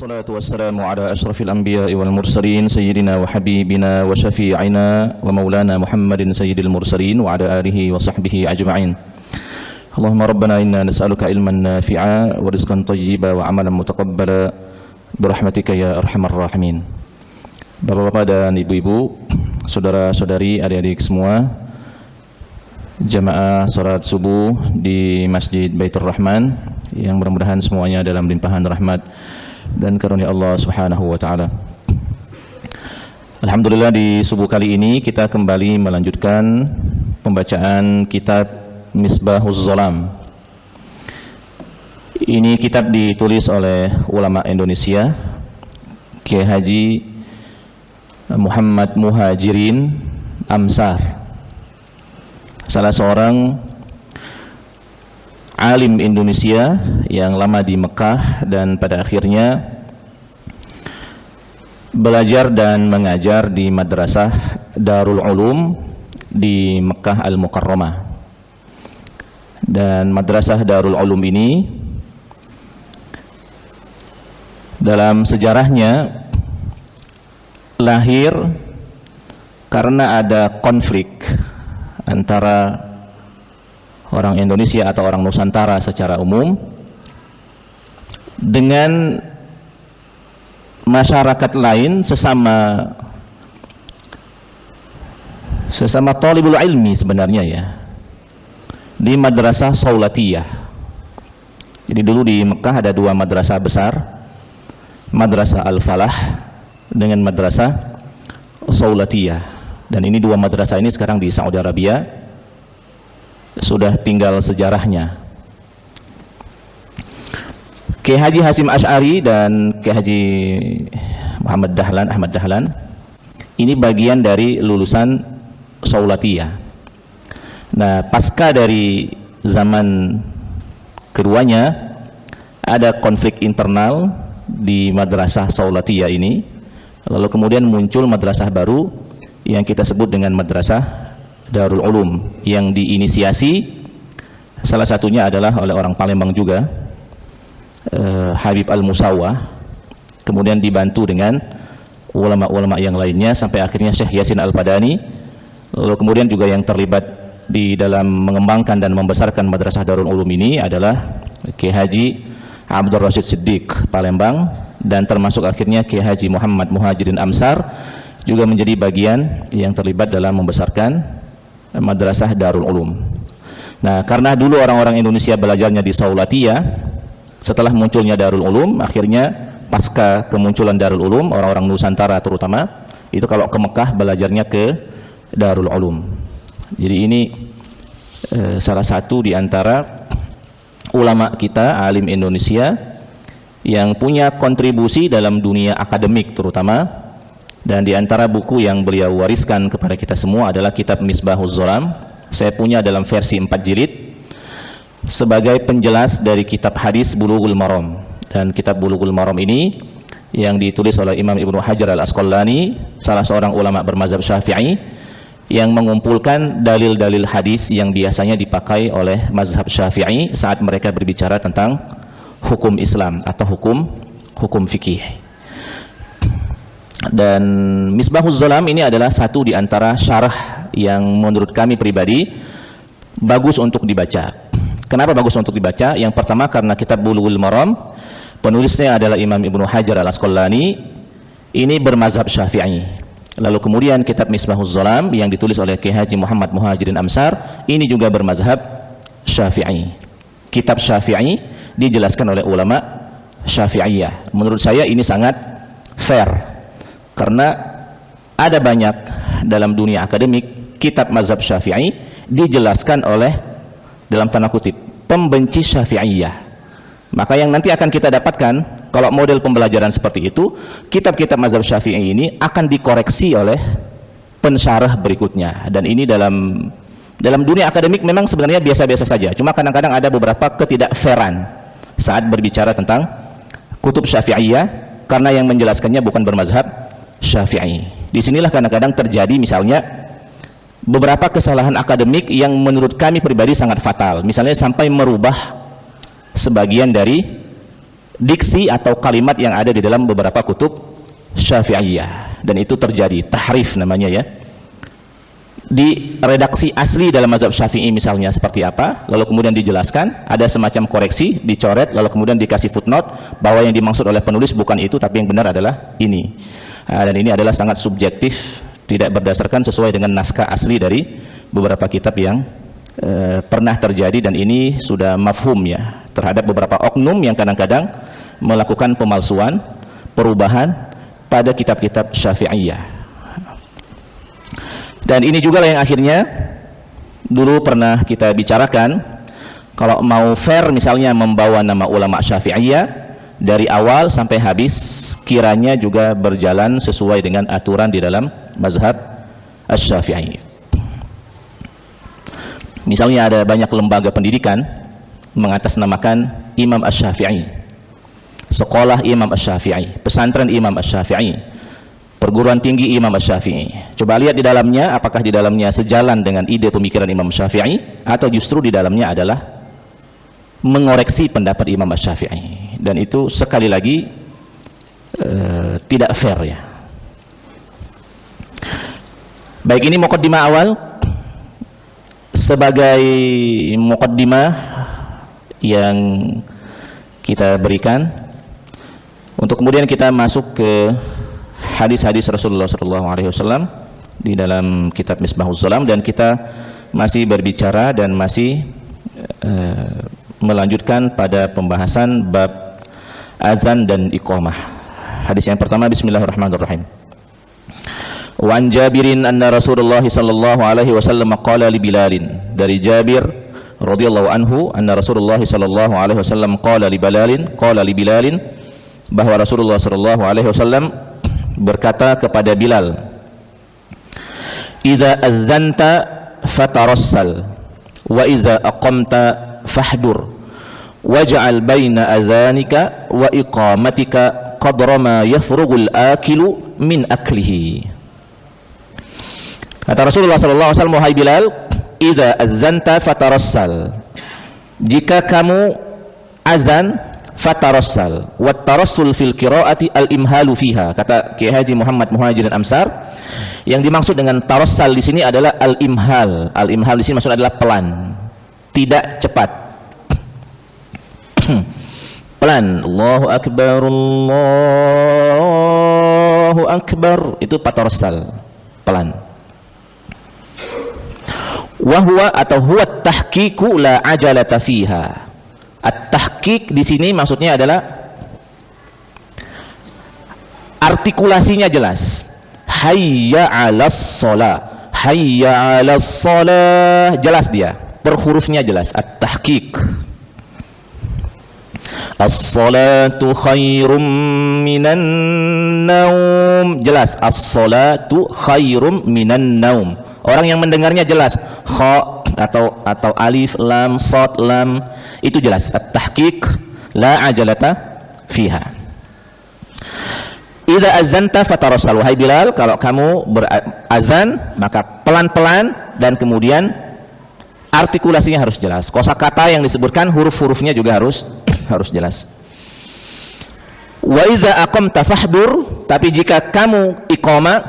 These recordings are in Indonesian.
والصلاة والسلام على أشرف الأنبياء والمرسلين سيدنا وحبيبنا وشفيعنا ومولانا محمد سيد المرسلين وعلى آله وصحبه أجمعين. اللهم ربنا إنا نسألك علما نافعا ورزقا طيبا وعملا متقبلا برحمتك يا أرحم الراحمين. Bapak-bapak dan ibu-ibu, saudara-saudari, adik-adik semua, jamaah salat subuh di Masjid Baitur Rahman yang mudah-mudahan semuanya dalam limpahan rahmat dan karunia Allah Subhanahu wa taala. Alhamdulillah, di subuh kali ini kita kembali melanjutkan pembacaan kitab Misbahuz Zolam. Ini kitab ditulis oleh ulama Indonesia, Kiai Haji Muhammad Muhajirin Amsar, salah seorang alim Indonesia yang lama di Mekah dan pada akhirnya belajar dan mengajar di Madrasah Darul Ulum di Mekah Al-Mukarramah. Dan Madrasah Darul Ulum ini dalam sejarahnya lahir karena ada konflik antara orang Indonesia atau orang Nusantara secara umum dengan masyarakat lain sesama thalibul ilmi sebenarnya ya, di Madrasah Saulatiyah. Jadi dulu di Mekah ada dua madrasah besar, Madrasah Al-Falah dengan Madrasah Saulatiyah, dan ini dua madrasah ini sekarang di Saudi Arabia, sudah tinggal sejarahnya. Kiai Haji Hasim Asy'ari dan Kiai Haji Ahmad Dahlan ini bagian dari lulusan Saulatiyah. Nah, pasca dari zaman keduanya ada konflik internal di Madrasah Saulatiyah ini. Lalu kemudian muncul madrasah baru yang kita sebut dengan Madrasah Darul Ulum, yang diinisiasi salah satunya adalah oleh orang Palembang juga, Habib Al-Musawwah, kemudian dibantu dengan ulama-ulama yang lainnya sampai akhirnya Syekh Yasin Al-Padani. Lalu kemudian juga yang terlibat di dalam mengembangkan dan membesarkan Madrasah Darul Ulum ini adalah Kiai Haji Abdul Rashid Siddiq Palembang, dan termasuk akhirnya Kiai Haji Muhammad Muhajirin Amsar juga menjadi bagian yang terlibat dalam membesarkan Madrasah Darul Ulum. Nah, karena dulu orang-orang Indonesia belajarnya di Saulatiyah, setelah munculnya Darul Ulum, akhirnya pasca kemunculan Darul Ulum, orang-orang Nusantara terutama itu kalau ke Mekah belajarnya ke Darul Ulum. Jadi ini salah satu di antara ulama kita, alim Indonesia yang punya kontribusi dalam dunia akademik terutama, dan di antara buku yang beliau wariskan kepada kita semua adalah kitab Misbahuz Zolam. Saya punya dalam versi 4 jilid sebagai penjelas dari kitab hadis Bulughul Maram, dan kitab Bulughul Maram ini yang ditulis oleh Imam Ibnu Hajar Al-Asqalani, salah seorang ulama bermazhab Syafi'i, yang mengumpulkan dalil-dalil hadis yang biasanya dipakai oleh mazhab Syafi'i saat mereka berbicara tentang hukum Islam atau hukum fikih. Dan Misbahuz Zolam ini adalah satu di antara syarah yang menurut kami pribadi bagus untuk dibaca. Kenapa bagus untuk dibaca? Yang pertama karena kitab Bulughul Maram, penulisnya adalah Imam Ibnu Hajar Al-Asqalani, ini bermazhab Syafi'i. Lalu kemudian kitab Misbahuz Zolam yang ditulis oleh Kiai Haji Muhammad Muhajirin Amsar, ini juga bermazhab Syafi'i. Kitab Syafi'i dijelaskan oleh ulama Syafi'iyah. Menurut saya ini sangat fair, karena ada banyak dalam dunia akademik kitab mazhab Syafi'i dijelaskan oleh, dalam tanda kutip, pembenci Syafi'iyah. Maka yang nanti akan kita dapatkan kalau model pembelajaran seperti itu, kitab-kitab mazhab Syafi'i ini akan dikoreksi oleh pensyarah berikutnya. Dan ini dalam dunia akademik memang sebenarnya biasa-biasa saja, cuma kadang-kadang ada beberapa ketidakfairan saat berbicara tentang kutub Syafi'iyah, karena yang menjelaskannya bukan bermazhab Syafi'i. Disinilah kadang-kadang terjadi misalnya beberapa kesalahan akademik yang menurut kami pribadi sangat fatal, misalnya sampai merubah sebagian dari diksi atau kalimat yang ada di dalam beberapa kutub Syafi'iyah, dan itu terjadi tahrif namanya ya. Di redaksi asli dalam mazhab Syafi'i misalnya seperti apa, lalu kemudian dijelaskan, ada semacam koreksi, dicoret, lalu kemudian dikasih footnote bahwa yang dimaksud oleh penulis bukan itu, tapi yang benar adalah ini. Dan ini adalah sangat subjektif, tidak berdasarkan sesuai dengan naskah asli dari beberapa kitab yang pernah terjadi, dan ini sudah mafhum ya terhadap beberapa oknum yang kadang-kadang melakukan pemalsuan, perubahan pada kitab-kitab Syafi'iyah. Dan ini juga yang akhirnya dulu pernah kita bicarakan, kalau mau fair misalnya membawa nama ulama Syafi'iyah dari awal sampai habis, kiranya juga berjalan sesuai dengan aturan di dalam mazhab Asy-Syafi'i. Misalnya ada banyak lembaga pendidikan mengatasnamakan Imam Asy-Syafi'i, sekolah Imam Asy-Syafi'i, pesantren Imam Asy-Syafi'i, perguruan tinggi Imam Asy-Syafi'i. Coba lihat di dalamnya, apakah di dalamnya sejalan dengan ide pemikiran Imam Syafi'i, atau justru di dalamnya adalah mengoreksi pendapat Imam Asy-Syafi'i. Dan itu sekali lagi tidak fair ya. Baik, ini muqaddimah awal. Sebagai muqaddimah yang kita berikan untuk kemudian kita masuk ke hadis-hadis Rasulullah SAW di dalam kitab Misbahuz Zalam, dan kita masih berbicara dan masih melanjutkan pada pembahasan bab azan dan iqamah. Hadis yang pertama, bismillahirrahmanirrahim. Wa an Jabirin anna Rasulullah sallallahu alaihi wasallam qala li Bilalin, dari Jabir radhiyallahu anhu, anna Rasulullah sallallahu alaihi wasallam qala li Bilalin, bahwa Rasulullah sallallahu alaihi wasallam berkata kepada Bilal, idza adzanta fatarassal wa idza aqamta fahdur waj'al baina adzanika wa iqamatika qadra ma yafrughul akilu min aklihi. Kata Rasulullah sallallahu alaihi wasallam, wahai Bilal, idza adzanta fatarassal, jika kamu azan fatarassal, wa tarassul fil qiraati al imhalu fiha. Kata Kiai Haji Muhammad Muhajirin Amsar, yang dimaksud dengan tarassal di sini adalah al imhal. Al imhal di sini maksudnya adalah pelan, tidak cepat. Pelan, Allahu akbar, Allahu akbar, itu fatarassal, pelan. Wa huwa atau huwa tahqiqu la ajalata fiha. At-tahqiq di sini maksudnya adalah artikulasinya jelas. Hayya 'alas shalah, hayya 'alas shalah, jelas dia, per hurufnya jelas. At-tahqiq. As-salatu khairum minan naum, jelas. As-salatu khairum minan naum. Orang yang mendengarnya jelas. Kha atau alif, lam, shad, lam, itu jelas. At-tahqiq la ajalata fiha. Idza azanta fatarassal, wahai Bilal, kalau kamu berazan maka pelan-pelan dan kemudian artikulasinya harus jelas. Kosakata yang disebutkan, huruf-hurufnya juga harus jelas. Wa iza aqamta fahdur, tapi jika kamu iqamah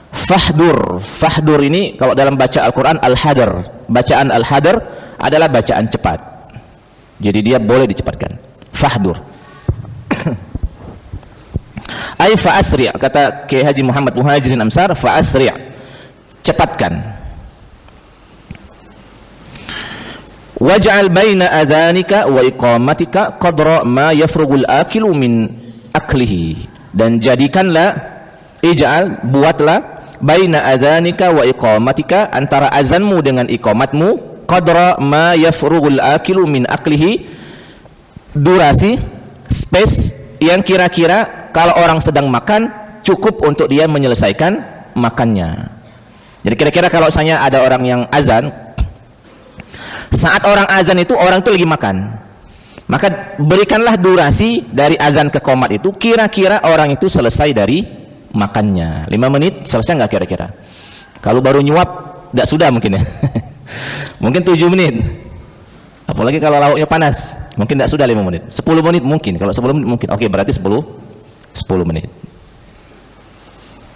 fahdur. Fahdur ini kalau dalam baca Al-Quran al-hadar, bacaan al-hadar adalah bacaan cepat, jadi dia boleh dicepatkan. Fahdur ay fa'asri', kata Kiai Haji Muhammad Muhajirin Amsar, fa'asri', cepatkan. Waj'al baina adzanika wa iqamatika qadra ma yafrughul akilu min aklihi, dan jadikanlah, ij'al, buatlah, baina adzanika wa iqamatika, antara azanmu dengan iqamatmu, qadra ma yafrughul akilu min aklihi, durasi, space yang kira-kira kalau orang sedang makan cukup untuk dia menyelesaikan makannya. Jadi kira-kira kalau misalnya ada orang yang azan, saat orang azan itu orang itu lagi makan, maka berikanlah durasi dari azan ke qomat itu, kira-kira orang itu selesai dari makannya. 5 menit selesai nggak kira-kira? Kalau baru nyuap tidak sudah mungkin ya. Mungkin 7 menit, apalagi kalau lauknya panas Mungkin tidak sudah 5 menit. 10 menit mungkin. Kalau 10 menit mungkin. Oke, berarti 10 menit.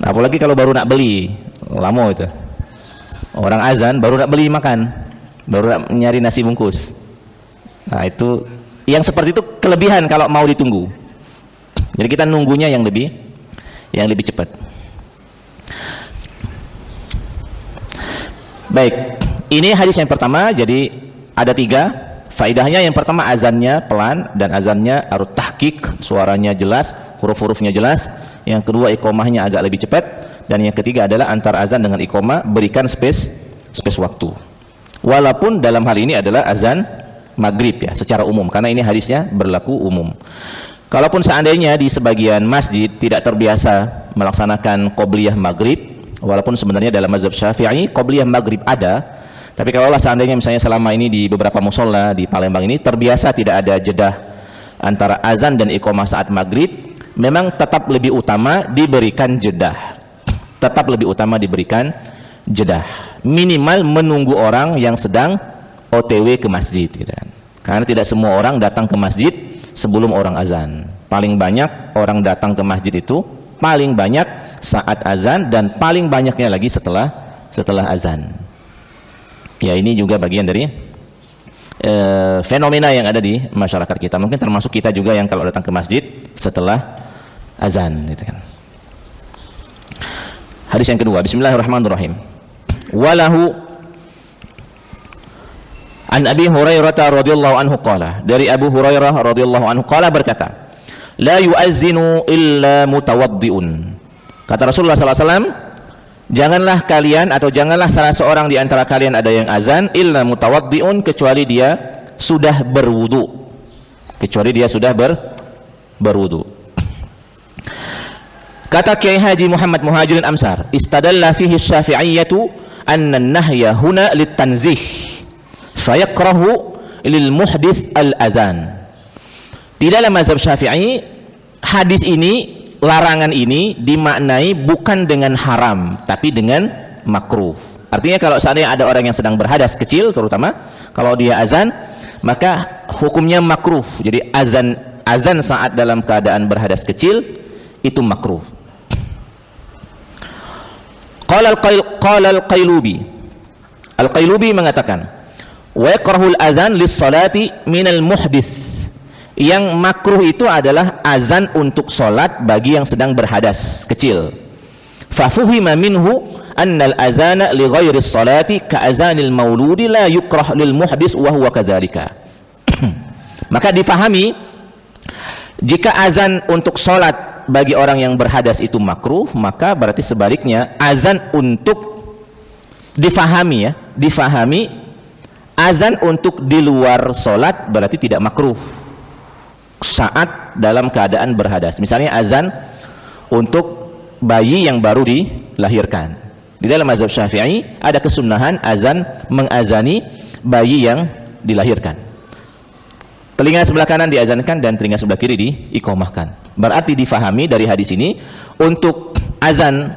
Nah, apalagi kalau baru nak beli, lama itu. Orang azan baru nak beli makan, baru nak nyari nasi bungkus. Nah, itu yang seperti itu kelebihan kalau mau ditunggu. Jadi kita nunggunya yang lebih cepat. Baik, ini hadis yang pertama. Jadi ada 3 faidahnya. Yang pertama, azannya pelan dan azannya harus tahqiq, suaranya jelas, huruf-hurufnya jelas. Yang kedua, iqamahnya agak lebih cepat. Dan yang ketiga adalah antar azan dengan iqamah berikan space waktu. Walaupun dalam hal ini adalah azan maghrib ya, secara umum, karena ini hadisnya berlaku umum. Kalaupun seandainya di sebagian masjid tidak terbiasa melaksanakan qobliyah maghrib, walaupun sebenarnya dalam mazhab Syafi'i qobliyah maghrib ada, tapi kalau seandainya misalnya selama ini di beberapa musola di Palembang ini terbiasa tidak ada jedah antara azan dan iqamah saat maghrib, memang tetap lebih utama diberikan jedah. Tetap lebih utama diberikan jedah. Minimal menunggu orang yang sedang OTW ke masjid, gitu kan. Karena tidak semua orang datang ke masjid sebelum orang azan. Paling banyak orang datang ke masjid itu paling banyak saat azan, dan paling banyaknya lagi setelah azan. Ya, ini juga bagian dari fenomena yang ada di masyarakat kita. Mungkin termasuk kita juga yang kalau datang ke masjid setelah azan, gitu kan. Hadis yang kedua, bismillahirrahmanirrahim. Walahu an Abi Hurairah radhiyallahu anhu qala, dari Abu Hurairah radhiyallahu anhu qala berkata, la yu'azzinu illa mutawaddiun. Kata Rasulullah sallallahu alaihi wasallam, janganlah kalian atau janganlah salah seorang di antara kalian ada yang azan illa mutawaddiun, kecuali dia sudah berwudu. Kecuali dia sudah berwudu. Kata Kiai Haji Muhammad Muhajirin Amsar, istadalla fihi Syafi'iyyatu anna an-nahya huna litanzih fayakrahu lil muhdits al-adzan. Di dalam mazhab Syafi'i, hadis ini, larangan ini dimaknai bukan dengan haram tapi dengan makruh. Artinya kalau seandainya ada orang yang sedang berhadas kecil, terutama kalau dia azan, maka hukumnya makruh. Jadi azan saat dalam keadaan berhadas kecil itu makruh. Qala al-Qailubi, Al-Qailubi mengatakan, wa yakrahul azan lis-salati minal muhdits. Yang makruh itu adalah azan untuk solat bagi yang sedang berhadas kecil. Fafuhima minhu annal azana li ghairi salati ka azanil mauludi la yukrah lil muhdits wa huwa kadzalika. Maka difahami, jika azan untuk solat bagi orang yang berhadas itu makruh, maka berarti sebaliknya azan untuk difahami azan untuk di luar solat berarti tidak makruh saat dalam keadaan berhadas. Misalnya azan untuk bayi yang baru dilahirkan. Di dalam mazhab Syafi'i ada kesunahan azan mengazani bayi yang dilahirkan. Telinga sebelah kanan diazankan dan telinga sebelah kiri diiqamahkan. Berarti difahami dari hadis ini, untuk azan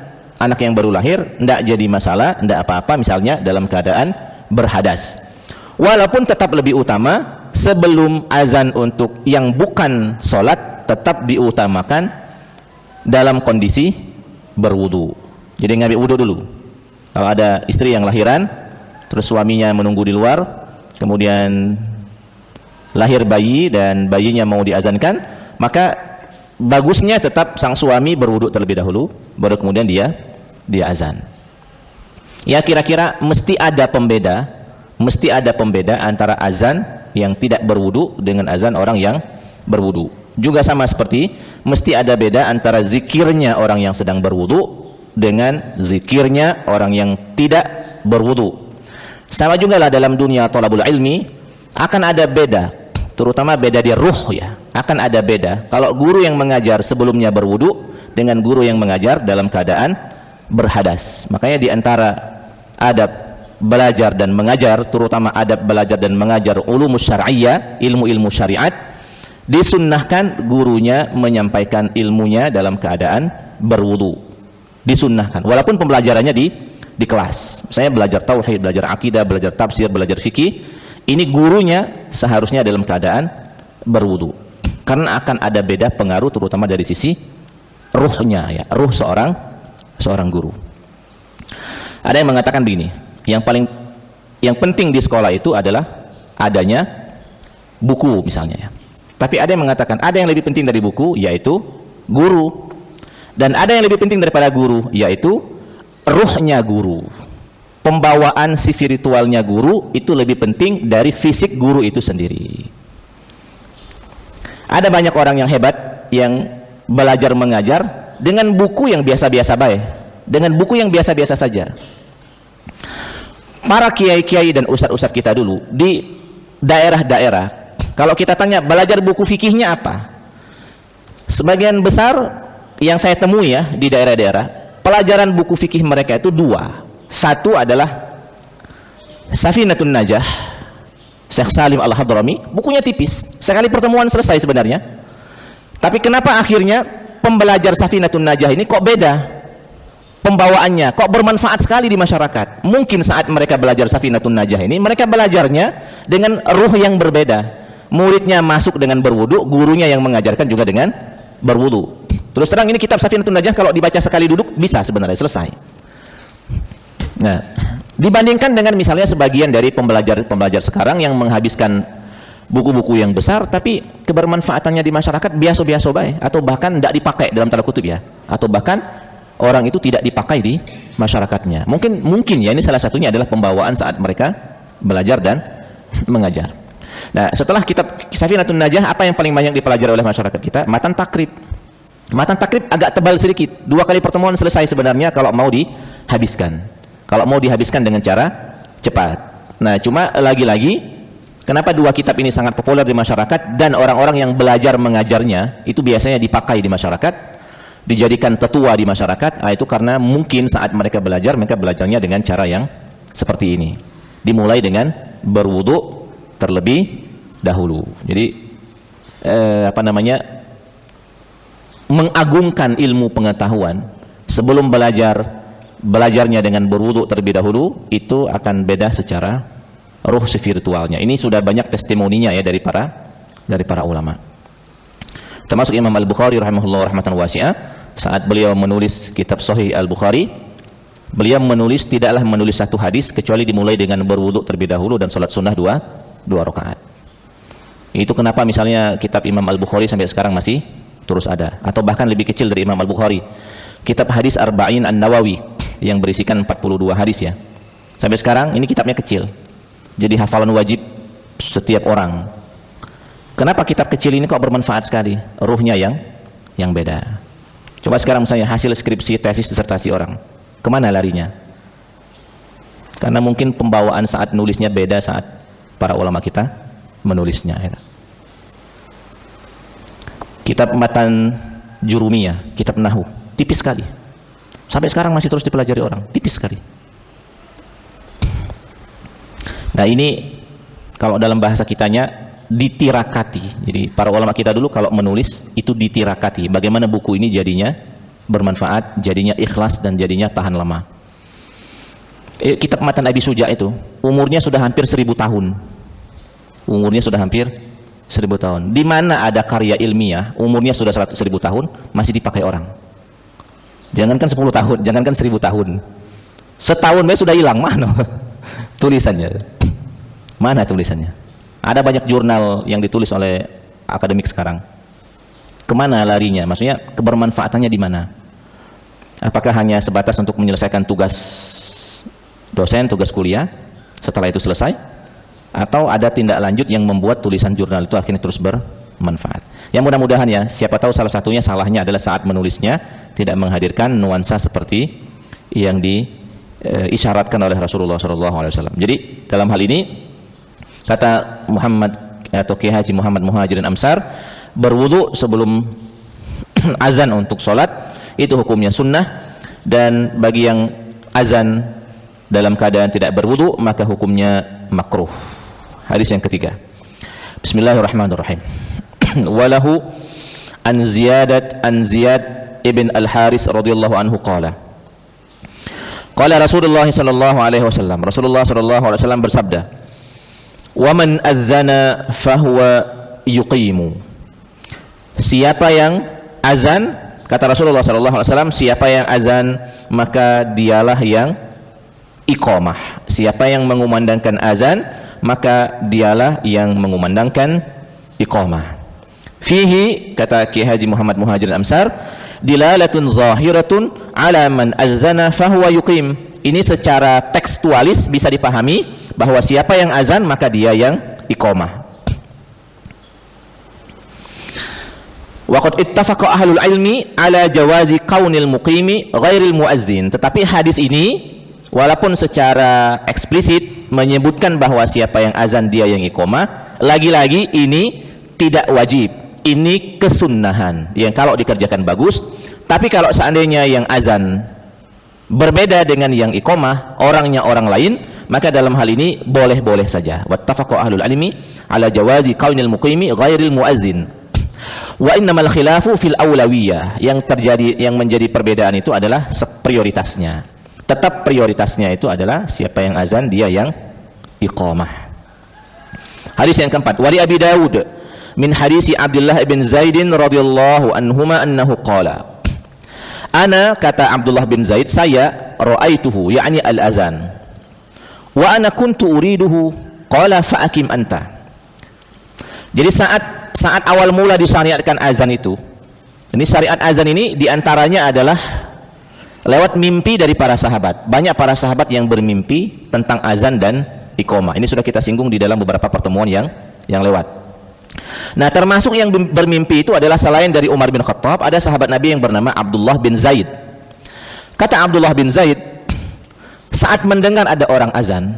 anak yang baru lahir tidak jadi masalah, tidak apa-apa misalnya dalam keadaan berhadas. Walaupun tetap lebih utama sebelum azan untuk yang bukan sholat tetap diutamakan dalam kondisi berwudu. Jadi ngambil wudu dulu. Kalau ada istri yang lahiran, terus suaminya menunggu di luar, kemudian lahir bayi dan bayinya mau diazankan, maka bagusnya tetap sang suami berwudu terlebih dahulu, baru kemudian dia azan. Ya, kira-kira mesti ada pembeda antara azan yang tidak berwudu dengan azan orang yang berwudu. Juga sama seperti mesti ada beda antara zikirnya orang yang sedang berwudu dengan zikirnya orang yang tidak berwudu. Sama juga lah dalam dunia thalabul ilmi akan ada beda, terutama beda di ruh ya. Akan ada beda kalau guru yang mengajar sebelumnya berwudu dengan guru yang mengajar dalam keadaan berhadas. Makanya di antara adab belajar dan mengajar, terutama adab belajar dan mengajar ulumus syar'iyyah, ilmu-ilmu syariat, disunnahkan gurunya menyampaikan ilmunya dalam keadaan berwudu. Disunnahkan walaupun pembelajarannya di kelas. Misalnya belajar tauhid, belajar akidah, belajar tafsir, belajar fikih, ini gurunya seharusnya dalam keadaan berwudu, karena akan ada beda pengaruh terutama dari sisi ruhnya, ya, ruh seorang guru. Ada yang mengatakan begini, yang penting di sekolah itu adalah adanya buku misalnya, ya. Tapi ada yang mengatakan ada yang lebih penting dari buku, yaitu guru, dan ada yang lebih penting daripada guru, yaitu ruhnya guru. Pembawaan spiritualnya guru itu lebih penting dari fisik guru itu sendiri. Ada banyak orang yang hebat yang belajar mengajar dengan buku yang biasa-biasa baik, dengan buku yang biasa-biasa saja. Para kiai-kiai dan ustadz-ustadz kita dulu di daerah-daerah, kalau kita tanya belajar buku fikihnya apa, sebagian besar yang saya temui ya di daerah-daerah, pelajaran buku fikih mereka itu dua. Satu adalah Safinatun Najah Syekh Salim Al-Hadrami, bukunya tipis, sekali pertemuan selesai sebenarnya. Tapi kenapa akhirnya pembelajar Safinatun Najah ini kok beda pembawaannya, kok bermanfaat sekali di masyarakat? Mungkin saat mereka belajar Safinatun Najah ini, mereka belajarnya dengan ruh yang berbeda. Muridnya masuk dengan berwudu, gurunya yang mengajarkan juga dengan berwudu. Terus terang ini kitab Safinatun Najah kalau dibaca sekali duduk bisa sebenarnya selesai. Nah, dibandingkan dengan misalnya sebagian dari pembelajar sekarang yang menghabiskan buku-buku yang besar tapi kebermanfaatannya di masyarakat biasa-biasa baik, atau bahkan tidak dipakai dalam tanda kutip ya, atau bahkan orang itu tidak dipakai di masyarakatnya. Mungkin ya ini salah satunya adalah pembawaan saat mereka belajar dan mengajar. Nah, setelah kitab Safinatun Najah, apa yang paling banyak dipelajari oleh masyarakat kita? Matan takrib. Matan takrib agak tebal sedikit, 2 kali pertemuan selesai sebenarnya kalau mau dihabiskan. Kalau mau dihabiskan dengan cara cepat. Nah, cuma lagi-lagi kenapa 2 kitab ini sangat populer di masyarakat dan orang-orang yang belajar mengajarnya itu biasanya dipakai di masyarakat, dijadikan tetua di masyarakat. Nah, itu karena mungkin saat mereka belajarnya dengan cara yang seperti ini. Dimulai dengan berwudu terlebih dahulu. Jadi mengagungkan ilmu pengetahuan sebelum belajarnya dengan berwudu terlebih dahulu, itu akan beda secara ruh spiritualnya. Ini sudah banyak testimoninya ya dari para ulama. Termasuk Imam Al-Bukhari rahimahullah rahmatan wasi'ah, saat beliau menulis kitab Sahih Al-Bukhari, beliau tidaklah menulis satu hadis kecuali dimulai dengan berwudu terlebih dahulu dan salat sunnah 2 rakaat. Itu kenapa misalnya kitab Imam Al-Bukhari sampai sekarang masih terus ada, atau bahkan lebih kecil dari Imam Al-Bukhari, kitab hadis Arba'in An-Nawawi yang berisikan 42 hadis ya. Sampai sekarang ini kitabnya kecil, jadi hafalan wajib setiap orang. Kenapa kitab kecil ini kok bermanfaat sekali? Ruhnya yang beda. Coba sekarang misalnya hasil skripsi, tesis, disertasi orang, kemana larinya? Karena mungkin pembawaan saat nulisnya beda saat para ulama kita menulisnya ya. Kitab Matan Jurumiyah, kitab Nahwu, tipis sekali. Sampai sekarang masih terus dipelajari orang, tipis sekali. Nah, ini kalau dalam bahasa kitanya ditirakati. Jadi para ulama kita dulu kalau menulis itu ditirakati. Bagaimana buku ini jadinya bermanfaat, jadinya ikhlas, dan jadinya tahan lama. Kitab Matan Abi Suja itu umurnya sudah hampir 1000 tahun. Umurnya sudah hampir 1000 tahun. Di mana ada karya ilmiah umurnya sudah 100.000 tahun masih dipakai orang. Jangankan 10 tahun, jangankan 1000 tahun. Setahun sudah hilang, mana tulisannya? Mana tulisannya? Ada banyak jurnal yang ditulis oleh akademik sekarang. Kemana larinya? Maksudnya kebermanfaatannya di mana? Apakah hanya sebatas untuk menyelesaikan tugas dosen, tugas kuliah, setelah itu selesai? Atau ada tindak lanjut yang membuat tulisan jurnal itu akhirnya terus bermanfaat? Ya mudah-mudahan ya, siapa tahu salah satunya salahnya adalah saat menulisnya tidak menghadirkan nuansa seperti yang diisyaratkan oleh Rasulullah SAW. Jadi dalam hal ini kata Muhammad atau Kiai Haji Muhammad Muhajirin Amsar, berwudu sebelum azan untuk sholat itu hukumnya sunnah, dan bagi yang azan dalam keadaan tidak berwudu maka hukumnya makruh. Hadis yang ketiga, Bismillahirrahmanirrahim. Walahu an Ziyad ibn al-Haris radhiyallahu anhu qala Rasulullah sallallahu alaihi wasallam, Rasulullah sallallahu alaihi wasallam bersabda, wa man adzana fahuwa yuqimu. Siapa yang azan, kata Rasulullah SAW, siapa yang azan maka dialah yang iqamah. Siapa yang mengumandangkan azan maka dialah yang mengumandangkan iqamah. Fihi, kata Kiai Haji Muhammad Muhajir Amsar, dilalatun zahiratun ala man azana fahuwa yuqim. Ini secara tekstualis bisa dipahami bahwa siapa yang azan maka dia yang iqamah. Wa qad ittafaqa ahlul ilmi ala jawazi kaunil muqimi ghairil muazzin. Tetapi hadis ini walaupun secara eksplisit menyebutkan bahwa siapa yang azan dia yang iqamah, lagi-lagi ini tidak wajib. Ini kesunnahan yang kalau dikerjakan bagus. Tapi kalau seandainya yang azan berbeda dengan yang iqamah, orangnya orang lain, maka dalam hal ini boleh-boleh saja. Wattafaqu ahlul ilmi ala jawazi kaunil muqimi ghairil muazzin. Wa innamal khilafu fil awlawiyah. Yang menjadi perbedaan itu adalah prioritasnya. Tetap prioritasnya itu adalah siapa yang azan dia yang iqamah. Hadis yang keempat, wali Abi Dawud min hadisi Abdullah bin Zaidin radhiyallahu anhuma annahu qala, ana, kata Abdullah bin Zaid, saya ra'aituhu, yakni al-azan, wa ana kuntu uriduhu, qala fa'akim anta. Jadi saat awal mula disyariatkan azan itu, ini syariat azan ini diantaranya adalah lewat mimpi dari para sahabat. Banyak para sahabat yang bermimpi tentang azan dan iqamah. Ini sudah kita singgung di dalam beberapa pertemuan yang lewat. Nah, termasuk yang bermimpi itu adalah selain dari Umar bin Khattab, ada sahabat Nabi yang bernama Abdullah bin Zaid. Kata Abdullah bin Zaid, saat mendengar ada orang azan,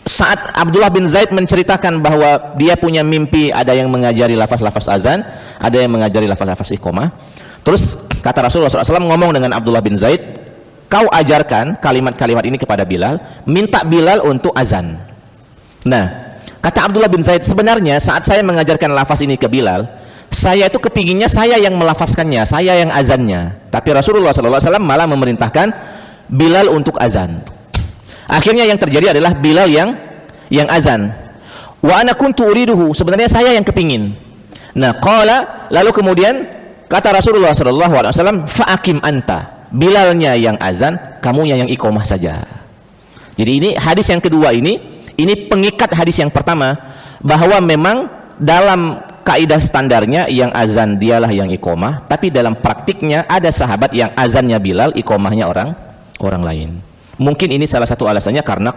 saat Abdullah bin Zaid menceritakan bahwa dia punya mimpi ada yang mengajari lafaz-lafaz azan, ada yang mengajari lafaz-lafaz iqamah. Terus kata Rasulullah SAW ngomong dengan Abdullah bin Zaid, kau ajarkan kalimat-kalimat ini kepada Bilal, minta Bilal untuk azan. Nah, kata Abdullah bin Zaid, sebenarnya saat saya mengajarkan lafaz ini ke Bilal, saya itu kepinginnya saya yang melafazkannya, saya yang azannya. Tapi Rasulullah SAW malah memerintahkan Bilal untuk azan. Akhirnya yang terjadi adalah Bilal yang azan. Wa ana kuntu uriduhu, sebenarnya saya yang kepingin. Nah, qala, lalu kemudian kata Rasulullah SAW, fa'akim anta, Bilalnya yang azan, kamunya yang iqamah saja. Jadi ini hadis yang kedua ini pengikat hadis yang pertama, bahwa memang dalam kaidah standarnya yang azan dialah yang iqamah, tapi dalam praktiknya ada sahabat yang azannya Bilal, iqamahnya orang lain. Mungkin ini salah satu alasannya karena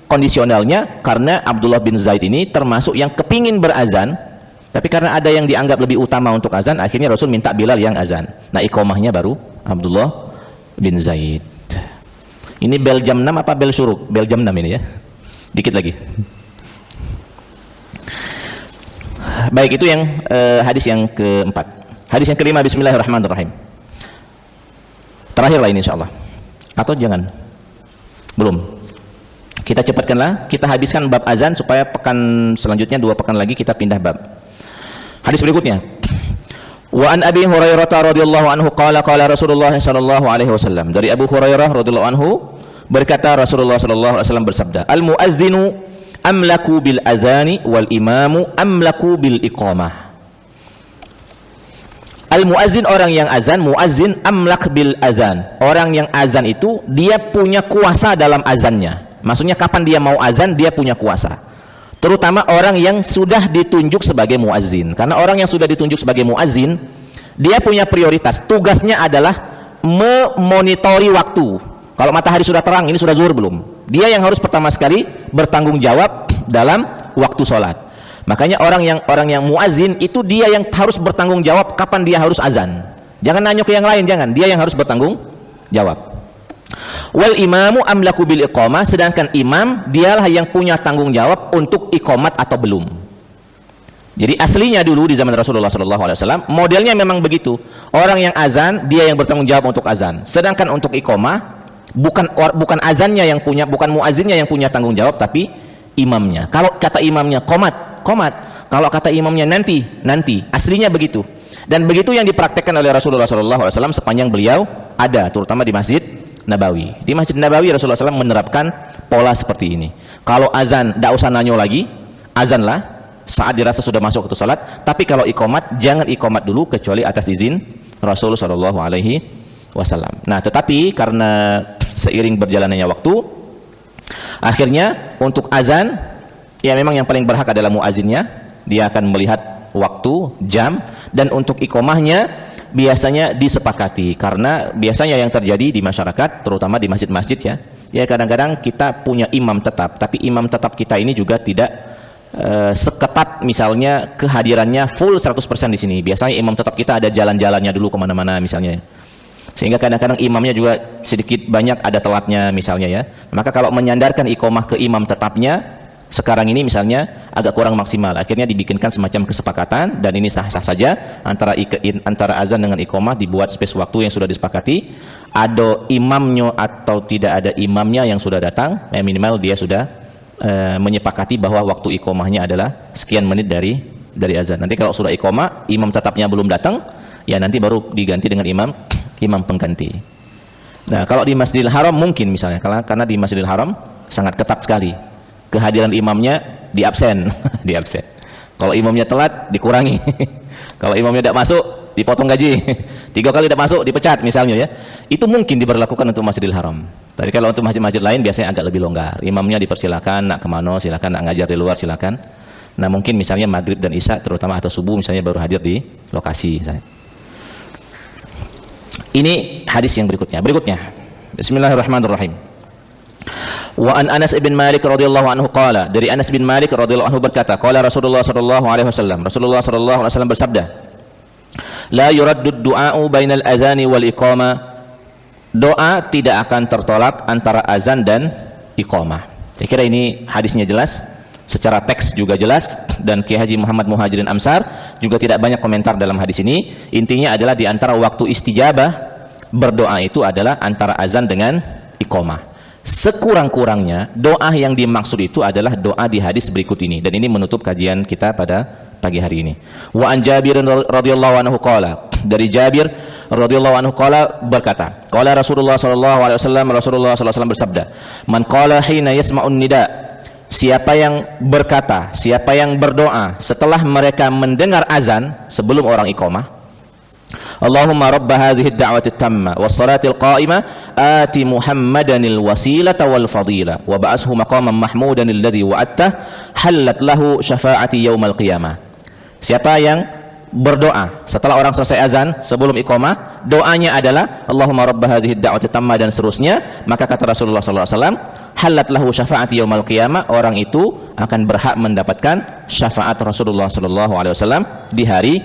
kondisionalnya karena Abdullah bin Zaid ini termasuk yang kepingin berazan, tapi karena ada yang dianggap lebih utama untuk azan, akhirnya Rasul minta Bilal yang azan. Nah, iqamahnya baru Abdullah bin Zaid. Ini bel jam 6 apa bel syuruk? Bel jam 6 ini ya. Dikit lagi. Baik, itu yang hadis yang keempat. Hadis yang kelima, bismillahirrahmanirrahim. Terakhir lah ini insyaallah. Atau jangan? Belum. Kita cepatkanlah, kita habiskan bab azan supaya pekan selanjutnya 2 pekan lagi kita pindah bab. Hadis berikutnya. Wa an Abi Hurairah radhiyallahu anhu qala qala Rasulullah sallallahu alaihi wasallam. Dari Abu Hurairah radhiyallahu anhu berkata Rasulullah sallallahu alaihi wasallam bersabda, al muadzinu amlaku bil azani wal imamu amlaku bil iqamah. Al muazzin, orang yang azan, muazzin amlak bil azan. Orang yang azan itu dia punya kuasa dalam azannya. Maksudnya kapan dia mau azan dia punya kuasa. Terutama orang yang sudah ditunjuk sebagai muazzin. Karena orang yang sudah ditunjuk sebagai muazzin, dia punya prioritas. Tugasnya adalah memonitori waktu. Kalau matahari sudah terang, ini sudah zuhur belum? Dia yang harus pertama sekali bertanggung jawab dalam waktu sholat. Makanya orang yang muazzin itu dia yang harus bertanggung jawab kapan dia harus azan. Jangan nanya ke yang lain, jangan. Dia yang harus bertanggung jawab. Wal imamu amlaku bil iqamah, sedangkan imam dialah yang punya tanggung jawab untuk iqamat atau belum. Jadi aslinya dulu di zaman Rasulullah SAW modelnya memang begitu. Orang yang azan dia yang bertanggung jawab untuk azan. Sedangkan untuk iqamah bukan azannya yang punya, bukan muazzinnya yang punya tanggung jawab, tapi imamnya. Kalau kata imamnya qomat. Kalau kata imamnya nanti. Aslinya begitu. Dan begitu yang dipraktekkan oleh Rasulullah SAW sepanjang beliau ada, terutama di Masjid Nabawi. Di Masjid Nabawi Rasulullah SAW menerapkan pola seperti ini. Kalau azan, tidak usah nanyo lagi, azanlah saat dirasa sudah masuk waktu salat. Tapi kalau iqamat, jangan iqamat dulu kecuali atas izin Rasul Shallallahu Alaihi Wasallam. Nah, tetapi karena seiring berjalannya waktu, akhirnya untuk azan, ya memang yang paling berhak adalah muazinnya. Dia akan melihat waktu, jam, dan untuk iqamahnya biasanya disepakati. Karena biasanya yang terjadi di masyarakat, terutama di masjid-masjid ya kadang-kadang kita punya imam tetap, tapi imam tetap kita ini juga tidak seketat misalnya kehadirannya full 100% di sini. Biasanya imam tetap kita ada jalan-jalannya dulu kemana-mana misalnya, sehingga kadang-kadang imamnya juga sedikit banyak ada telatnya misalnya ya. Maka kalau menyandarkan iqamah ke imam tetapnya sekarang ini misalnya agak kurang maksimal, akhirnya dibikinkan semacam kesepakatan, dan ini sah-sah saja antara azan dengan iqamah dibuat space waktu yang sudah disepakati. Ada imamnya atau tidak ada imamnya yang sudah datang, minimal dia sudah menyepakati bahwa waktu iqamahnya adalah sekian menit dari azan. Nanti kalau sudah iqamah, imam tetapnya belum datang, ya nanti baru diganti dengan imam pengganti. Nah, kalau di Masjidil Haram mungkin misalnya, karena di Masjidil Haram sangat ketat sekali, kehadiran imamnya di absen di absen. Kalau imamnya telat dikurangi kalau imamnya tidak masuk dipotong gaji 3 kali tidak masuk dipecat misalnya ya. Itu mungkin diberlakukan untuk Masjidil Haram. Tapi kalau untuk masjid-masjid lain biasanya agak lebih longgar. Imamnya dipersilakan nak kemana silakan, nak ngajar di luar silakan. Nah, mungkin misalnya maghrib dan isya terutama atau subuh misalnya baru hadir di lokasi misalnya. Ini hadis yang berikutnya. Bismillahirrahmanirrahim. Wa an Anas bin Malik radhiyallahu anhu qala, dari Anas bin Malik radhiyallahu anhu berkata, qala Rasulullah sallallahu alaihi wasallam, Rasulullah sallallahu alaihi wasallam bersabda, la yuraddu du'a'u bainal azani wal iqamah, doa tidak akan tertolak antara azan dan iqamah. Saya kira ini hadisnya jelas, secara teks juga jelas, dan Kiai Haji Muhammad Muhajirin Amsar juga tidak banyak komentar dalam hadis ini. Intinya adalah di antara waktu istijabah berdoa itu adalah antara azan dengan iqamah. Sekurang-kurangnya doa yang dimaksud itu adalah doa di hadis berikut ini, dan ini menutup kajian kita pada pagi hari ini. Wa an Jabir radhiyallahu anhu qala, dari Jabir radhiyallahu anhu qala berkata, qala Rasulullah sallallahu alaihi wasallam, Rasulullah sallallahu alaihi wasallam bersabda, man qala hina yasma'un nida, siapa yang berkata, siapa yang berdoa setelah mereka mendengar azan sebelum orang iqamah, Allahumma rabb hadhihi ad-da'wati at-tamma was-salati al-qa'imah ati Muhammadanil wasilata wal fadila wa ba'ashu maqaman mahmudan alladhi wa'adtah halat lahu syafa'ati yaumal qiyamah. Siapa yang berdoa setelah orang selesai azan sebelum iqamah, doanya adalah Allahumma rabb hadhihi ad-da'wati at-tamma dan seterusnya, maka kata Rasulullah sallallahu alaihi wasallam, halat lahu syafa'ati yaumal qiyamah, orang itu akan berhak mendapatkan syafaat Rasulullah sallallahu alaihi wasallam di hari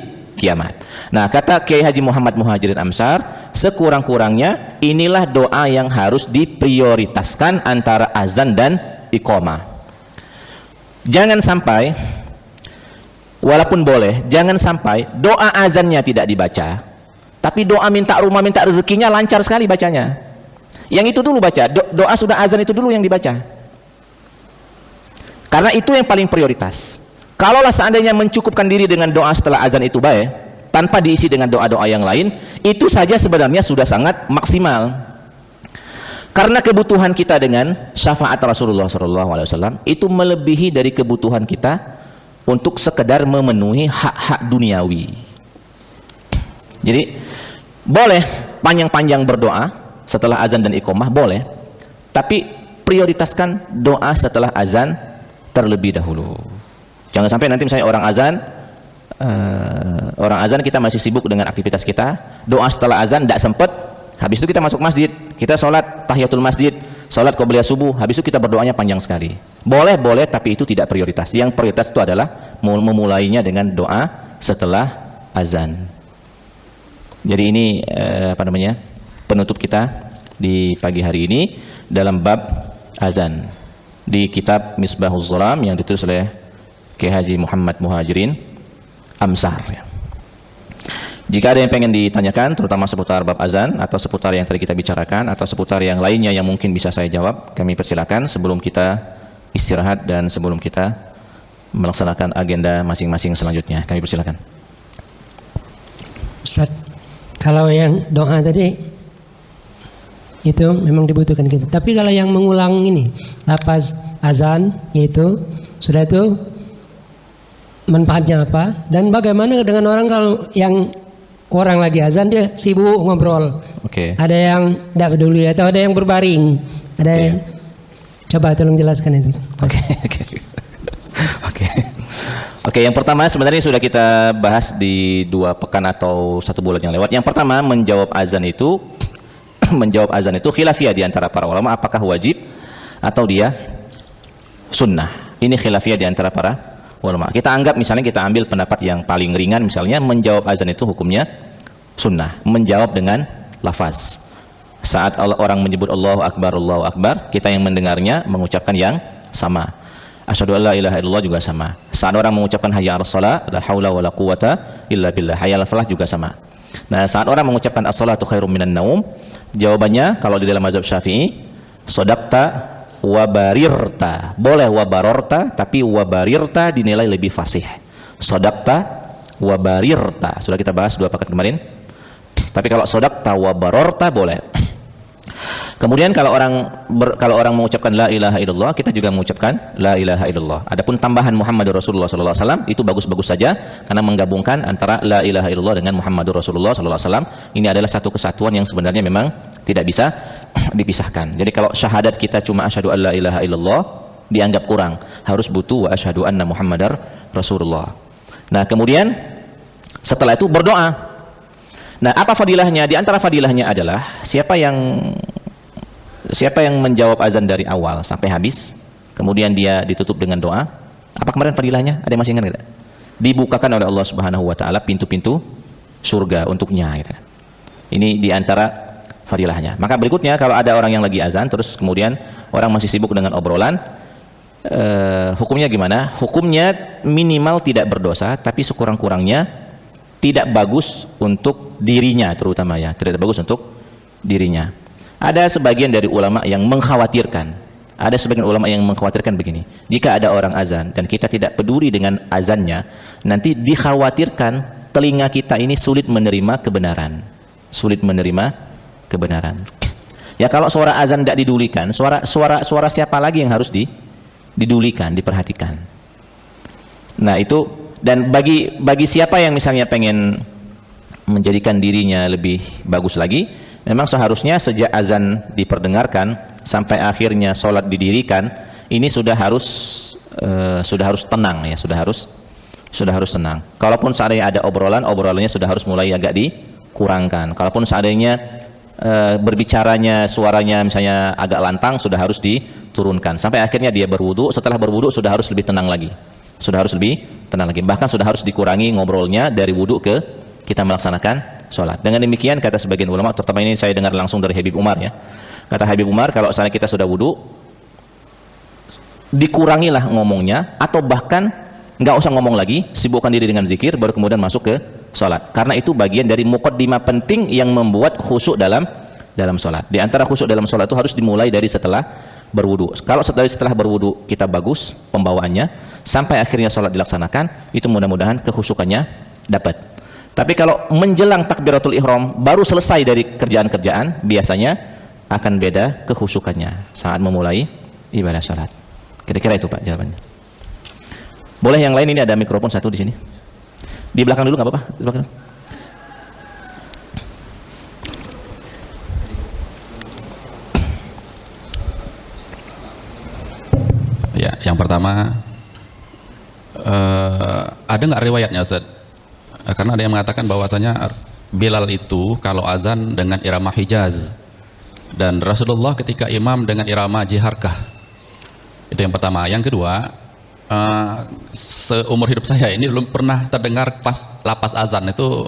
kiamat. Nah, kata Kiai Haji Muhammad Muhajirin Amsar, sekurang-kurangnya inilah doa yang harus diprioritaskan antara azan dan iqamah. Jangan sampai, walaupun boleh, jangan sampai doa azannya tidak dibaca, tapi doa minta rumah, minta rezekinya lancar sekali bacanya. Yang itu dulu baca, doa sudah azan itu dulu yang dibaca. Karena itu yang paling prioritas. Kalaulah seandainya mencukupkan diri dengan doa setelah azan itu baik, tanpa diisi dengan doa-doa yang lain, itu saja sebenarnya sudah sangat maksimal. Karena kebutuhan kita dengan syafaat Rasulullah SAW itu melebihi dari kebutuhan kita untuk sekedar memenuhi hak-hak duniawi. Jadi boleh panjang-panjang berdoa setelah azan dan iqamah, boleh, tapi prioritaskan doa setelah azan terlebih dahulu. Jangan sampai nanti misalnya orang azan kita masih sibuk dengan aktivitas kita, doa setelah azan tidak sempat, habis itu kita masuk masjid, kita sholat tahiyatul masjid, sholat qobliyah subuh, habis itu kita berdoanya panjang sekali. Boleh, tapi itu tidak prioritas. Yang prioritas itu adalah memulainya dengan doa setelah azan. Jadi ini penutup kita di pagi hari ini dalam bab azan di kitab Misbahuz Zulam yang ditulis oleh Kiai Haji Muhammad Muhajirin Amsar. Jika ada yang pengen ditanyakan, terutama seputar bab azan atau seputar yang tadi kita bicarakan atau seputar yang lainnya yang mungkin bisa saya jawab, kami persilakan sebelum kita istirahat dan sebelum kita melaksanakan agenda masing-masing selanjutnya. Kami persilakan. Ustaz, kalau yang doa tadi Itu memang dibutuhkan gitu. Tapi kalau yang mengulang ini lafaz azan yaitu sudah itu manfaatnya apa dan bagaimana dengan orang kalau yang orang lagi azan dia sibuk ngobrol. Ada yang tidak peduli atau ada yang berbaring. Ada yang coba tolong jelaskan itu. Oke, yang pertama sebenarnya sudah kita bahas di 2 pekan atau 1 bulan yang lewat. Yang pertama menjawab azan itu khilafiyah di antara para ulama apakah wajib atau dia sunnah. Ini khilafiyah di antara para ulama. Kita anggap misalnya kita ambil pendapat yang paling ringan, misalnya menjawab azan itu hukumnya sunnah, menjawab dengan lafaz. Saat orang menyebut Allahu Akbar, kita yang mendengarnya mengucapkan yang sama. Asyhadu an la ilaha illallah juga sama. Saat orang mengucapkan hayya 'alas shalah, la haula wala quwata illa billah, hayya 'alal falah juga sama. Nah, saat orang mengucapkan as-salatu khairum minan naum, jawabannya kalau di dalam mazhab Syafi'i, shadaqta wa barirta. Boleh wa barorta, tapi wa barirta dinilai lebih fasih. Shadaqta wa barirta. Sudah kita bahas 2 pekan kemarin. Tapi kalau shadaqta wa barorta boleh. Kemudian kalau orang mengucapkan la ilaha illallah, kita juga mengucapkan la ilaha illallah. Adapun tambahan Muhammadur Rasulullah sallallahu alaihi wasallam itu bagus-bagus saja karena menggabungkan antara la ilaha illallah dengan Muhammadur Rasulullah sallallahu alaihi wasallam. Ini adalah satu kesatuan yang sebenarnya memang tidak bisa dipisahkan. Jadi kalau syahadat kita cuma asyhadu an la ilaha illallah dianggap kurang, harus butuh wa asyhadu anna Muhammadar Rasulullah. Nah, kemudian setelah itu berdoa. Nah, apa fadilahnya? Di antara fadilahnya adalah siapa yang menjawab azan dari awal sampai habis, kemudian dia ditutup dengan doa. Apa kemarin fadilahnya? Ada yang masih ingat tidak? Dibukakan oleh Allah Subhanahu wa taala pintu-pintu surga untuknya gitu. Ini di antara fadilahnya. Maka berikutnya kalau ada orang yang lagi azan terus kemudian orang masih sibuk dengan obrolan, hukumnya gimana? Hukumnya minimal tidak berdosa, tapi sekurang-kurangnya tidak bagus untuk dirinya, terutama ya, tidak bagus untuk dirinya. Ada sebagian dari ulama yang mengkhawatirkan, begini, jika ada orang azan dan kita tidak peduli dengan azannya, nanti dikhawatirkan telinga kita ini sulit menerima kebenaran. Ya, kalau suara azan tidak didulikan, suara siapa lagi yang harus didulikan, diperhatikan. Nah, itu, dan bagi siapa yang misalnya pengen menjadikan dirinya lebih bagus lagi, memang seharusnya sejak azan diperdengarkan sampai akhirnya sholat didirikan, ini sudah harus tenang ya, sudah harus tenang. Kalaupun seandainya ada obrolannya sudah harus mulai agak dikurangkan. Kalaupun seandainya berbicaranya suaranya misalnya agak lantang, sudah harus diturunkan. Sampai akhirnya dia berwudu, setelah berwudu sudah harus lebih tenang lagi. Bahkan sudah harus dikurangi ngobrolnya dari wudu ke kita melaksanakan sholat. Dengan demikian kata sebagian ulama, terutama ini saya dengar langsung dari Habib Umar ya. Kata Habib Umar, kalau misalnya kita sudah wudu, dikurangilah ngomongnya, atau bahkan nggak usah ngomong lagi, sibukkan diri dengan zikir, baru kemudian masuk ke sholat. Karena itu bagian dari muqaddimah penting yang membuat khusyuk dalam sholat. Di antara khusyuk dalam sholat itu harus dimulai dari setelah berwudu. Kalau setelah berwudu kita bagus pembawaannya, sampai akhirnya sholat dilaksanakan, itu mudah-mudahan kekhusyukannya dapat. Tapi kalau menjelang takbiratul ihram baru selesai dari kerjaan-kerjaan, biasanya akan beda kekhusyukannya saat memulai ibadah salat. Kira-kira itu Pak jawabannya. Boleh yang lain, ini ada mikrofon satu di sini. Di belakang dulu nggak apa-apa? Di belakang. Ya, yang pertama ada nggak riwayatnya Ustaz? Karena ada yang mengatakan bahwasanya Bilal itu kalau azan dengan irama Hijaz dan Rasulullah ketika imam dengan irama Jiharkah. Itu yang pertama. Yang kedua, seumur hidup saya ini belum pernah terdengar lapas azan itu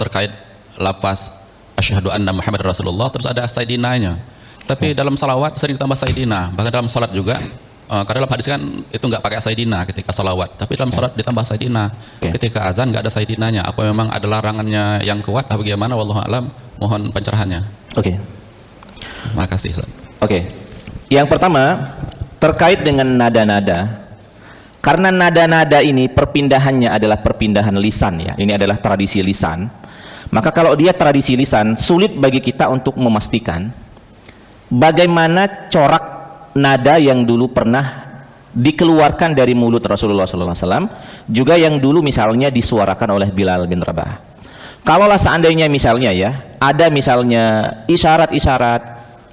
terkait lapas asyhadu anna Muhammad Rasulullah terus ada sayyidinanya. Tapi dalam salawat sering ditambah sayyidina, bahkan dalam salat juga. Karena dalam hadis kan itu nggak pakai sayyidina ketika salawat, tapi dalam salat ditambah sayyidina. Ketika azan nggak ada sayyidinanya. Apa memang ada larangannya yang kuat? Apa bagaimana? Wallahu a'lam. Mohon pencerahannya. Makasih. Yang pertama terkait dengan nada-nada. Karena nada-nada ini perpindahannya adalah perpindahan lisan ya. Ini adalah tradisi lisan. Maka kalau dia tradisi lisan, sulit bagi kita untuk memastikan bagaimana corak nada yang dulu pernah dikeluarkan dari mulut Rasulullah SAW, juga yang dulu misalnya disuarakan oleh Bilal bin Rabah. Kalaulah seandainya misalnya ya, ada misalnya isyarat-isyarat,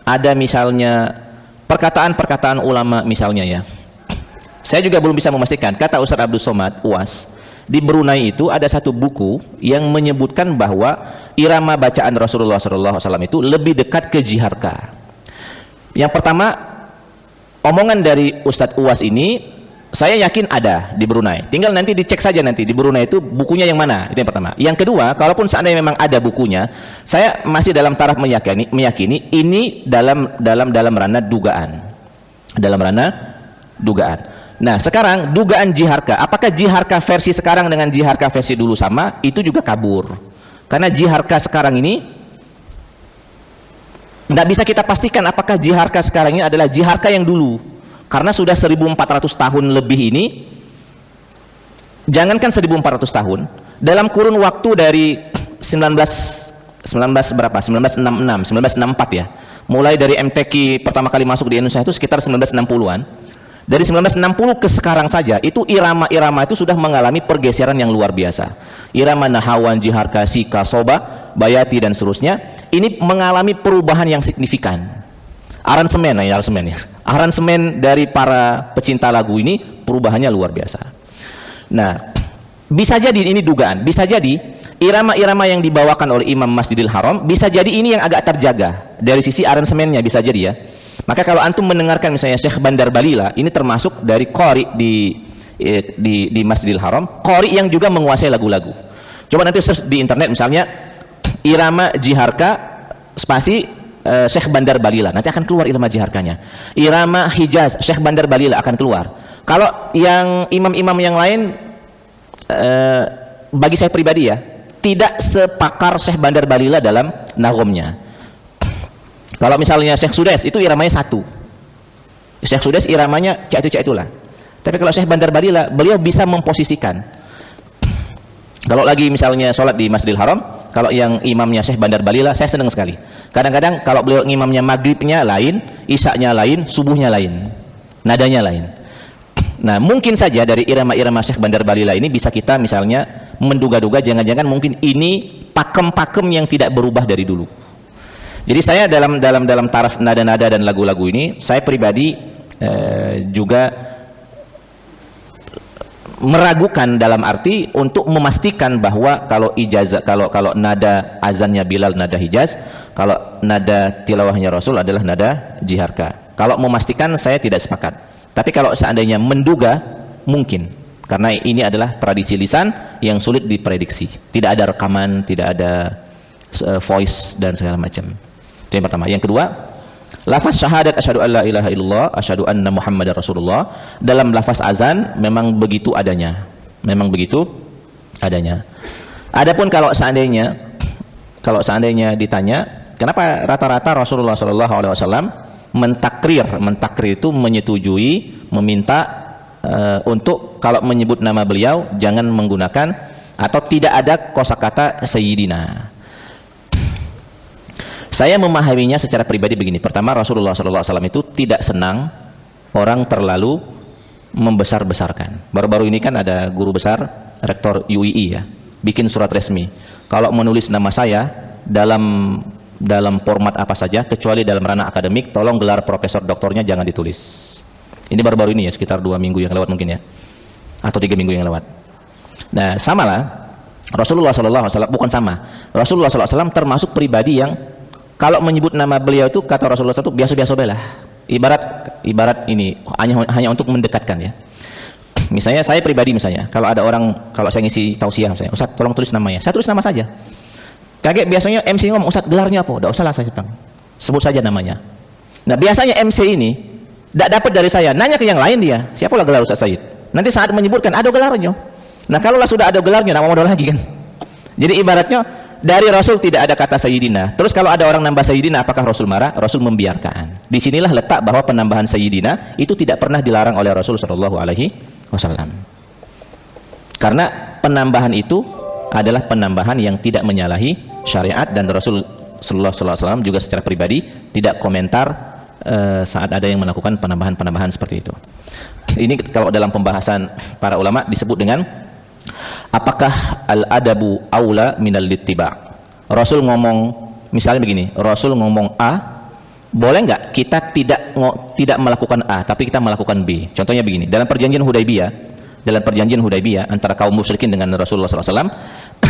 ada misalnya perkataan-perkataan ulama misalnya ya. Saya juga belum bisa memastikan. Kata Ustaz Abdul Somad UAS, di Brunei itu ada satu buku yang menyebutkan bahwa irama bacaan Rasulullah SAW itu lebih dekat ke jiharka. Yang pertama, omongan dari Ustadz UAS ini saya yakin ada di Brunei. Tinggal nanti dicek saja nanti di Brunei itu bukunya yang mana. Itu yang pertama. Yang kedua, kalaupun seandainya memang ada bukunya, saya masih dalam taraf meyakini ini dalam ranah dugaan. Dalam ranah dugaan. Nah, sekarang dugaan jiharka, apakah jiharka versi sekarang dengan jiharka versi dulu sama? Itu juga kabur. Karena jiharka sekarang ini tidak bisa kita pastikan apakah jiharka sekarang ini adalah jiharka yang dulu. Karena sudah 1400 tahun lebih ini, jangankan 1400 tahun, dalam kurun waktu dari 1966, 1964 ya. Mulai dari MTQ pertama kali masuk di Indonesia itu sekitar 1960-an. Dari 1960 ke sekarang saja, itu irama-irama itu sudah mengalami pergeseran yang luar biasa. Irama Nahawan, Jiharka, Sika, Soba, Bayati, dan seterusnya, ini mengalami perubahan yang signifikan. Aransemen dari para pecinta lagu ini, perubahannya luar biasa. Nah, bisa jadi ini dugaan, bisa jadi irama-irama yang dibawakan oleh Imam Masjidil Haram, bisa jadi ini yang agak terjaga, dari sisi aransemennya bisa jadi ya. Maka kalau antum mendengarkan misalnya Syekh Bandar Balila, ini termasuk dari qari di Masjidil Haram, qari yang juga menguasai lagu-lagu. Coba nanti search di internet misalnya irama jiharka spasi Syekh Bandar Balila, nanti akan keluar irama jiharkanya. Irama Hijaz Syekh Bandar Balila akan keluar. Kalau yang imam-imam yang lain, bagi saya pribadi ya, tidak sepakar Syekh Bandar Balila dalam nagomnya. Kalau misalnya Syekh Sudes itu iramanya satu, Syekh Sudes iramanya cak itulah. Tapi kalau Syekh Bandar Balila, beliau bisa memposisikan. Kalau lagi misalnya sholat di Masjidil Haram, kalau yang imamnya Syekh Bandar Balila, saya senang sekali. Kadang-kadang kalau beliau imamnya maghribnya lain, isya-nya lain, subuhnya lain, nadanya lain. Nah, mungkin saja dari irama-irama Syekh Bandar Balila ini bisa kita misalnya menduga-duga jangan-jangan mungkin ini pakem-pakem yang tidak berubah dari dulu. Jadi saya dalam taraf nada-nada dan lagu-lagu ini, saya pribadi juga meragukan dalam arti untuk memastikan bahwa kalau ijazah, kalau nada azannya Bilal nada Hijaz, kalau nada tilawahnya Rasul adalah nada jiharka. Kalau memastikan saya tidak sepakat. Tapi kalau seandainya menduga, mungkin, karena ini adalah tradisi lisan yang sulit diprediksi. Tidak ada rekaman, tidak ada voice dan segala macam. Itu yang pertama. Yang kedua, lafaz syahadat asyhadu an la ilaha illallah, asyhadu anna Muhammadar Rasulullah, dalam lafaz azan memang begitu adanya. Memang begitu adanya. Adapun kalau seandainya ditanya, kenapa rata-rata Rasulullah SAW mentakrir itu menyetujui, meminta untuk kalau menyebut nama beliau jangan menggunakan atau tidak ada kosakata sayyidina. Saya memahaminya secara pribadi begini. Pertama, Rasulullah SAW itu tidak senang orang terlalu membesar-besarkan. Baru-baru ini kan ada guru besar, rektor UII ya, bikin surat resmi. Kalau menulis nama saya dalam format apa saja, kecuali dalam ranah akademik, tolong gelar profesor doktornya jangan ditulis. Ini baru-baru ini ya, sekitar 2 minggu yang lewat mungkin ya, atau 3 minggu yang lewat. Nah, samalah Rasulullah SAW, bukan sama. Rasulullah SAW termasuk pribadi yang kalau menyebut nama beliau itu kata Rasulullah SAW biasa-biasa belah. Ibarat ini hanya untuk mendekatkan ya. Misalnya saya pribadi misalnya, kalau ada orang, kalau saya ngisi tausiah misalnya, Ustaz tolong tulis namanya, saya tulis nama saja. Kaget biasanya MC ngomong, Ustaz gelarnya apa? Udah usah lah saya bilang, sebut saja namanya. Nah biasanya MC ini tidak dapat dari saya, nanya ke yang lain dia, siapalah gelar Ustaz Said. Nanti saat menyebutkan ada gelarnya. Nah kalaulah sudah ada gelarnya, tidak mau modal lagi kan. Jadi ibaratnya dari Rasul tidak ada kata Sayyidina. Terus kalau ada orang nambah Sayyidina, apakah Rasul marah? Rasul membiarkan. Disinilah letak bahwa penambahan Sayyidina itu tidak pernah dilarang oleh Rasul Shallallahu Alaihi Wasallam. Karena penambahan itu adalah penambahan yang tidak menyalahi syariat dan Rasul Sallallahu Alaihi Wasallam juga secara pribadi tidak komentar saat ada yang melakukan penambahan-penambahan seperti itu. Ini kalau dalam pembahasan para ulama disebut dengan apakah al-adabu aula minal littiba. Rasul ngomong misalnya begini, Rasul ngomong A, boleh nggak kita tidak melakukan A tapi kita melakukan B? Contohnya begini, dalam perjanjian Hudaybiyah antara kaum musyrikin dengan Rasulullah SAW,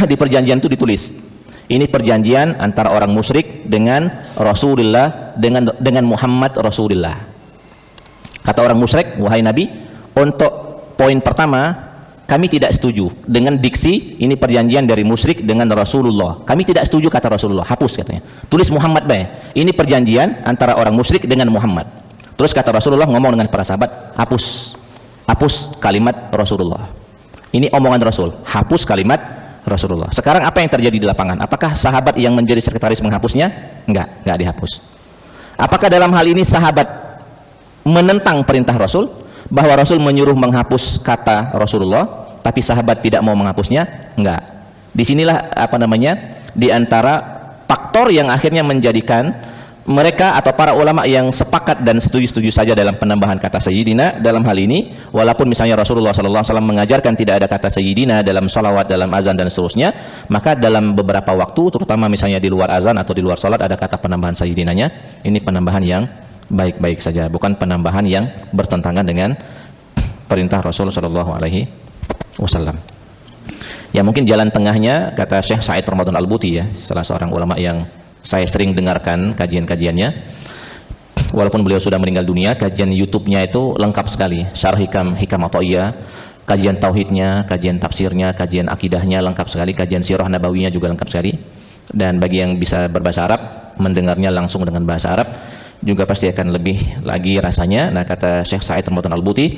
di perjanjian itu ditulis, ini perjanjian antara orang musyrik dengan Rasulullah, dengan Muhammad Rasulullah. Kata orang musyrik, wahai Nabi, untuk poin pertama kami tidak setuju dengan diksi ini perjanjian dari musyrik dengan Rasulullah. Kami tidak setuju, kata Rasulullah, hapus katanya. Tulis Muhammad baik. Ini perjanjian antara orang musyrik dengan Muhammad. Terus kata Rasulullah ngomong dengan para sahabat, hapus kalimat Rasulullah. Ini omongan Rasul, hapus kalimat Rasulullah. Sekarang apa yang terjadi di lapangan? Apakah sahabat yang menjadi sekretaris menghapusnya? Enggak dihapus. Apakah dalam hal ini sahabat menentang perintah Rasul? Bahwa Rasul menyuruh menghapus kata Rasulullah, tapi sahabat tidak mau menghapusnya? Enggak. Disinilah di antara faktor yang akhirnya menjadikan mereka atau para ulama yang sepakat dan setuju-setuju saja dalam penambahan kata Sayyidina dalam hal ini, walaupun misalnya Rasulullah SAW mengajarkan tidak ada kata Sayyidina dalam salawat, dalam azan dan seterusnya, maka dalam beberapa waktu, terutama misalnya di luar azan atau di luar salat, ada kata penambahan Sayyidinanya. Ini penambahan yang baik-baik saja, bukan penambahan yang bertentangan dengan perintah Rasul Shallallahu Alaihi Wasallam. Ya mungkin jalan tengahnya, kata Syekh Said Ramadan Al-Buti, ya, salah seorang ulama yang saya sering dengarkan kajian-kajiannya, walaupun beliau sudah meninggal dunia, kajian YouTube-nya itu lengkap sekali, syarah hikam Athaiyah, kajian tauhidnya, kajian tafsirnya, kajian akidahnya lengkap sekali, kajian sirah nabawiynya juga lengkap sekali. Dan bagi yang bisa berbahasa Arab, mendengarnya langsung dengan bahasa Arab juga pasti akan lebih lagi rasanya. Nah, kata Syekh Said Ramadan Al-Buti,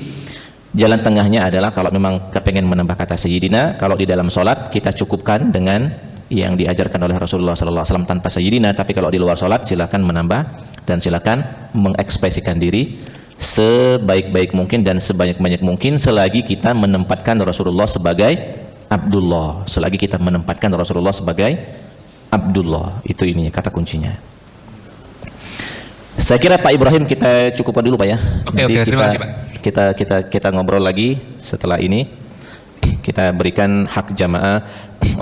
jalan tengahnya adalah kalau memang kepengen menambah kata Sayyidina, kalau di dalam sholat kita cukupkan dengan yang diajarkan oleh Rasulullah SAW tanpa Sayyidina. Tapi kalau di luar sholat silakan menambah dan silakan mengekspresikan diri sebaik-baik mungkin dan sebanyak-banyak mungkin selagi kita menempatkan Rasulullah sebagai Abdullah, selagi kita menempatkan Rasulullah sebagai Abdullah. Itu ini kata kuncinya. Saya kira Pak Ibrahim kita cukupkan dulu Pak ya. Oke, terima kasih Pak. Kita ngobrol lagi setelah ini. Kita berikan hak jamaah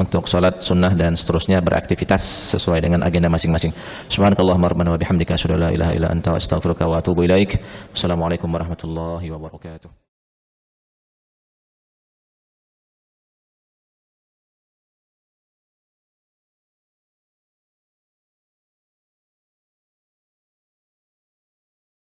untuk sholat sunnah dan seterusnya, beraktivitas sesuai dengan agenda masing-masing. Subhanakallahumma rabbana wa bihamdika asyhadu an la ilaha illa anta astaghfiruka wa atubu ilaik. Wassalamualaikum warahmatullahi wabarakatuh.